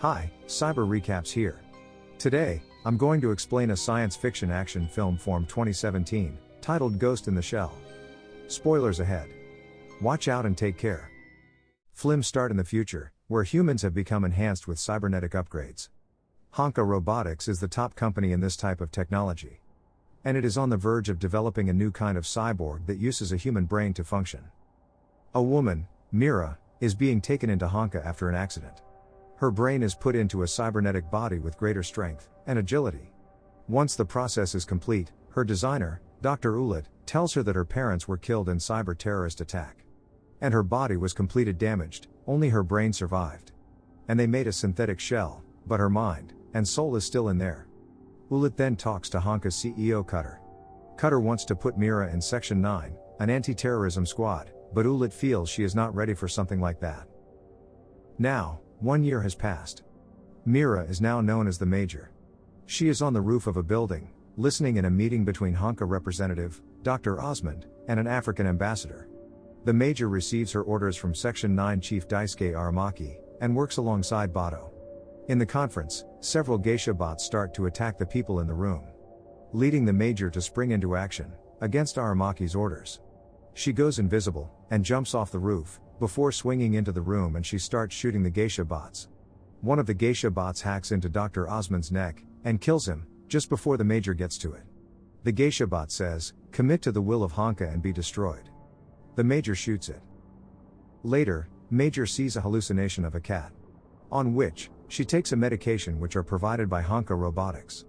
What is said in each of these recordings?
Hi, Cyber Recaps here. Today, I'm going to explain a science fiction action film from 2017, titled Ghost in the Shell. Spoilers ahead. Watch out and take care. Films start in the future, where humans have become enhanced with cybernetic upgrades. Honka Robotics is the top company in this type of technology. And it is on the verge of developing a new kind of cyborg that uses a human brain to function. A woman, Mira, is being taken into Honka after an accident. Her brain is put into a cybernetic body with greater strength and agility. Once the process is complete, her designer, Dr. Ulit, tells her that her parents were killed in cyber terrorist attack. And her body was completely damaged, only her brain survived. And they made a synthetic shell, but her mind and soul is still in there. Ulit then talks to Honka's CEO Cutter. Cutter wants to put Mira in Section 9, an anti-terrorism squad, but Ulit feels she is not ready for something like that. Now, 1 year has passed. Mira is now known as the Major. She is on the roof of a building, listening in a meeting between Honka representative, Dr. Osmond, and an African ambassador. The Major receives her orders from Section 9 Chief Daisuke Aramaki, and works alongside Bato. In the conference, several geisha bots start to attack the people in the room, leading the Major to spring into action, against Aramaki's orders. She goes invisible, and jumps off the roof, before swinging into the room, and she starts shooting the geisha bots. One of the geisha bots hacks into Dr. Osmond's neck, and kills him, just before the Major gets to it. The geisha bot says, "Commit to the will of Honka and be destroyed." The Major shoots it. Later, Major sees a hallucination of a cat. On which, she takes a medication which are provided by Honka Robotics.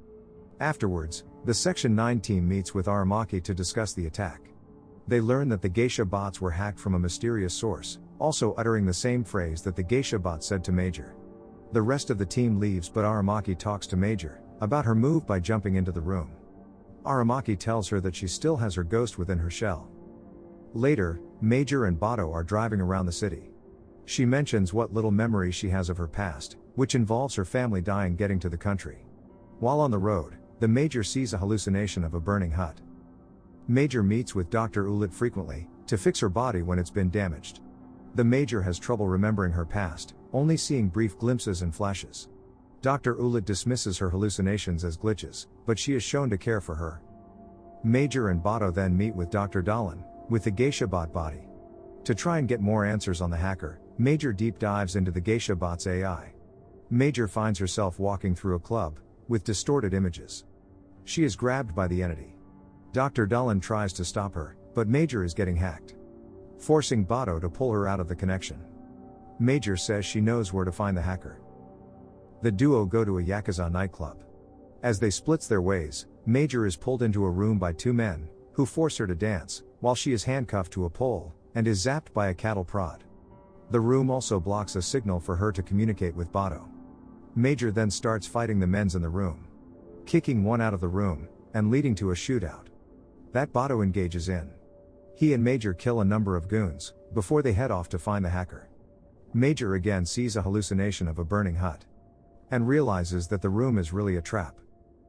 Afterwards, the Section 9 team meets with Aramaki to discuss the attack. They learn that the geisha bots were hacked from a mysterious source, also uttering the same phrase that the geisha bot said to Major. The rest of the team leaves, but Aramaki talks to Major about her move by jumping into the room. Aramaki tells her that she still has her ghost within her shell. Later, Major and Bato are driving around the city. She mentions what little memory she has of her past, which involves her family dying getting to the country. While on the road, the Major sees a hallucination of a burning hut. Major meets with Dr. Ulit frequently, to fix her body when it's been damaged. The Major has trouble remembering her past, only seeing brief glimpses and flashes. Dr. Ulit dismisses her hallucinations as glitches, but she is shown to care for her. Major and Bato then meet with Dr. Dalan, with the geisha bot body. To try and get more answers on the hacker, Major deep dives into the geisha bot's AI. Major finds herself walking through a club, with distorted images. She is grabbed by the entity. Dr. Dalan tries to stop her, but Major is getting hacked, forcing Bato to pull her out of the connection. Major says she knows where to find the hacker. The duo go to a Yakuza nightclub. As they splits their ways, Major is pulled into a room by two men, who force her to dance, while she is handcuffed to a pole, and is zapped by a cattle prod. The room also blocks a signal for her to communicate with Bato. Major then starts fighting the men in the room, kicking one out of the room, and leading to a shootout that Bato engages in. He and Major kill a number of goons, before they head off to find the hacker. Major again sees a hallucination of a burning hut, and realizes that the room is really a trap.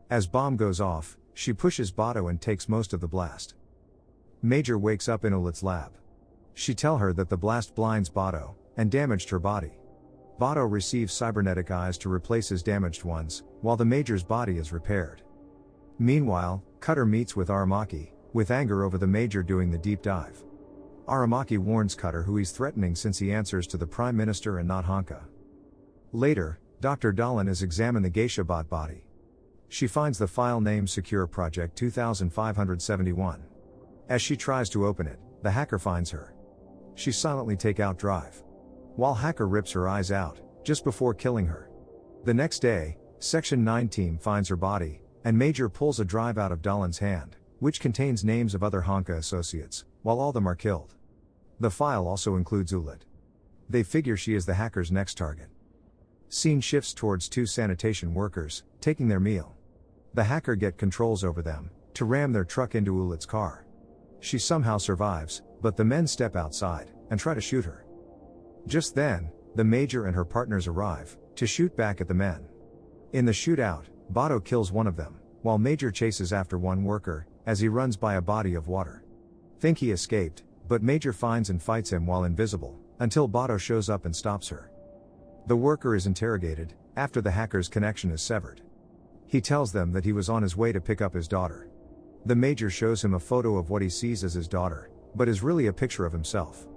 As bomb goes off, she pushes Bato and takes most of the blast. Major wakes up in Ulit's lab. She tells her that the blast blinds Bato, and damaged her body. Bato receives cybernetic eyes to replace his damaged ones, while the Major's body is repaired. Meanwhile, Cutter meets with Aramaki, with anger over the Major doing the deep dive. Aramaki warns Cutter who he's threatening since he answers to the Prime Minister and not Honka. Later, Dr. Dalan is examined the geisha bot body. She finds the file name Secure Project 2571. As she tries to open it, the hacker finds her. She silently takes out drive, while hacker rips her eyes out, just before killing her. The next day, Section 9 team finds her body, and Major pulls a drive out of Dalan's hand, which contains names of other Honka associates, while all of them are killed. The file also includes Ulit. They figure she is the hacker's next target. Scene shifts towards two sanitation workers, taking their meal. The hacker gets controls over them, to ram their truck into Ulit's car. She somehow survives, but the men step outside, and try to shoot her. Just then, the Major and her partners arrive, to shoot back at the men. In the shootout, Bato kills one of them, while Major chases after one worker, as he runs by a body of water. Think he escaped, but Major finds and fights him while invisible, until Bato shows up and stops her. The worker is interrogated, after the hacker's connection is severed. He tells them that he was on his way to pick up his daughter. The major shows him a photo of what he sees as his daughter, but is really a picture of himself.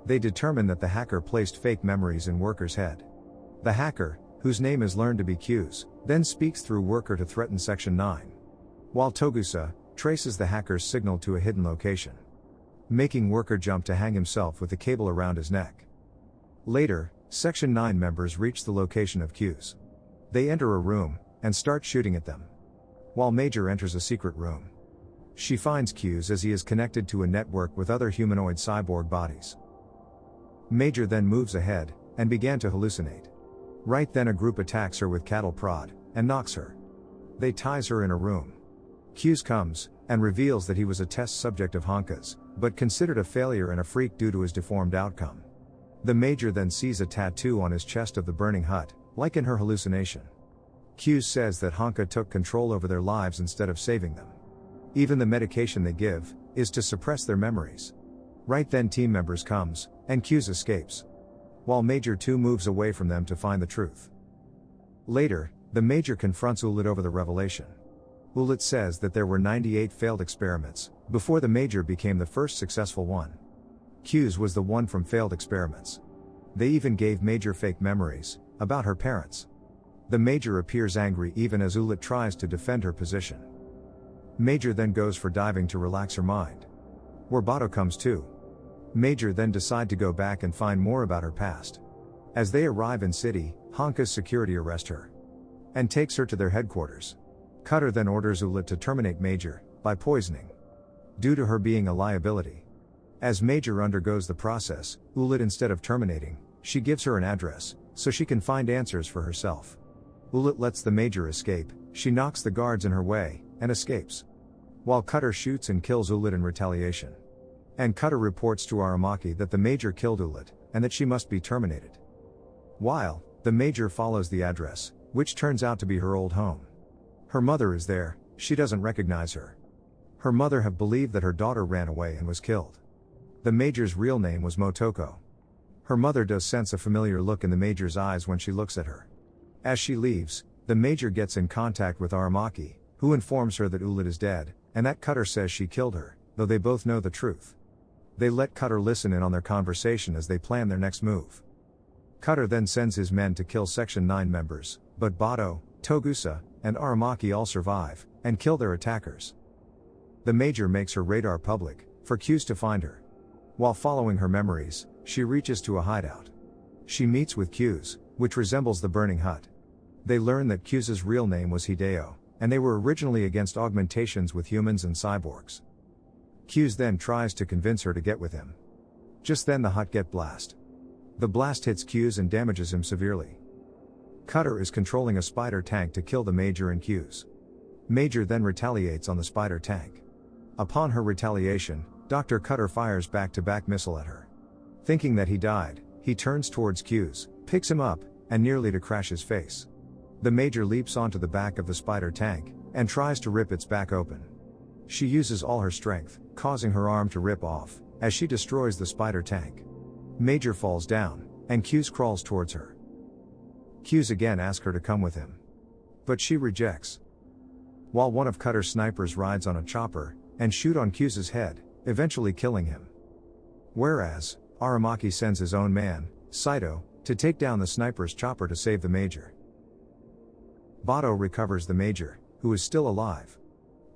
They determine that the hacker placed fake memories in worker's head. The hacker, whose name is learned to be Q's, then speaks through worker to threaten Section 9. While Togusa traces the hacker's signal to a hidden location, making worker jump to hang himself with the cable around his neck. Later, Section 9 members reach the location of Q's. They enter a room and start shooting at them. While Major enters a secret room, she finds Q's as he is connected to a network with other humanoid cyborg bodies. Major then moves ahead and began to hallucinate. Right then a group attacks her with cattle prod and knocks her. They ties her in a room. Q's comes and reveals that he was a test subject of Honka's, but considered a failure and a freak due to his deformed outcome. The major then sees a tattoo on his chest of the burning hut, like in her hallucination. Q's says that Honka took control over their lives instead of saving them. Even the medication they give is to suppress their memories. Right then team members comes, and Q's escapes, while Major 2 moves away from them to find the truth. Later, the Major confronts Ulit over the revelation. Ulit says that there were 98 failed experiments, before the Major became the first successful one. Q's was the one from failed experiments. They even gave Major fake memories about her parents. The Major appears angry even as Ulit tries to defend her position. Major then goes for diving to relax her mind, where Bato comes too. Major then decide to go back and find more about her past. As they arrive in city, Honka's security arrest her and takes her to their headquarters. Cutter then orders Ulit to terminate Major by poisoning, due to her being a liability. As Major undergoes the process, Ulit, instead of terminating, she gives her an address so she can find answers for herself. Ulit lets the Major escape. She knocks the guards in her way and escapes, while Cutter shoots and kills Ulit in retaliation. And Cutter reports to Aramaki that the Major killed Ulit, and that she must be terminated. While the Major follows the address, which turns out to be her old home. Her mother is there. She doesn't recognize her. Her mother have believed that her daughter ran away and was killed. The Major's real name was Motoko. Her mother does sense a familiar look in the Major's eyes when she looks at her. As she leaves, the Major gets in contact with Aramaki, who informs her that Ulit is dead, and that Cutter says she killed her, though they both know the truth. They let Cutter listen in on their conversation as they plan their next move. Cutter then sends his men to kill Section 9 members, but Bato, Togusa, and Aramaki all survive, and kill their attackers. The Major makes her radar public, for Q's to find her. While following her memories, she reaches to a hideout. She meets with Q's, which resembles the burning hut. They learn that Q's real name was Hideo, and they were originally against augmentations with humans and cyborgs. Q's then tries to convince her to get with him. Just then the hut get blast. The blast hits Q's and damages him severely. Cutter is controlling a spider tank to kill the Major and Q's. Major then retaliates on the spider tank. Upon her retaliation, Dr. Cutter fires back-to-back missile at her. Thinking that he died, he turns towards Q's, picks him up, and nearly to crash his face. The Major leaps onto the back of the spider tank, and tries to rip its back open. She uses all her strength, causing her arm to rip off, as she destroys the spider tank. Major falls down, and Q's crawls towards her. Q's again asks her to come with him, but she rejects. While one of Cutter's snipers rides on a chopper, and shoot on Q's head, eventually killing him. Whereas, Aramaki sends his own man, Saito, to take down the sniper's chopper to save the Major. Bato recovers the Major, who is still alive.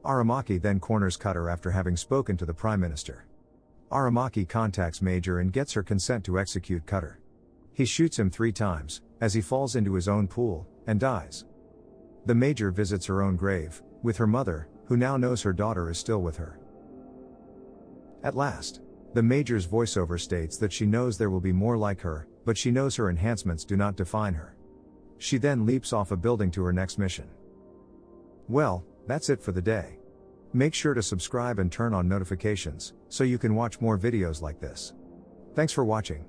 Aramaki then corners Cutter after having spoken to the Prime Minister. Aramaki contacts Major and gets her consent to execute Cutter. He shoots him 3 times, as he falls into his own pool, and dies. The Major visits her own grave, with her mother, who now knows her daughter is still with her. At last, the Major's voiceover states that she knows there will be more like her, but she knows her enhancements do not define her. She then leaps off a building to her next mission. Well, that's it for the day. Make sure to subscribe and turn on notifications, so you can watch more videos like this. Thanks for watching.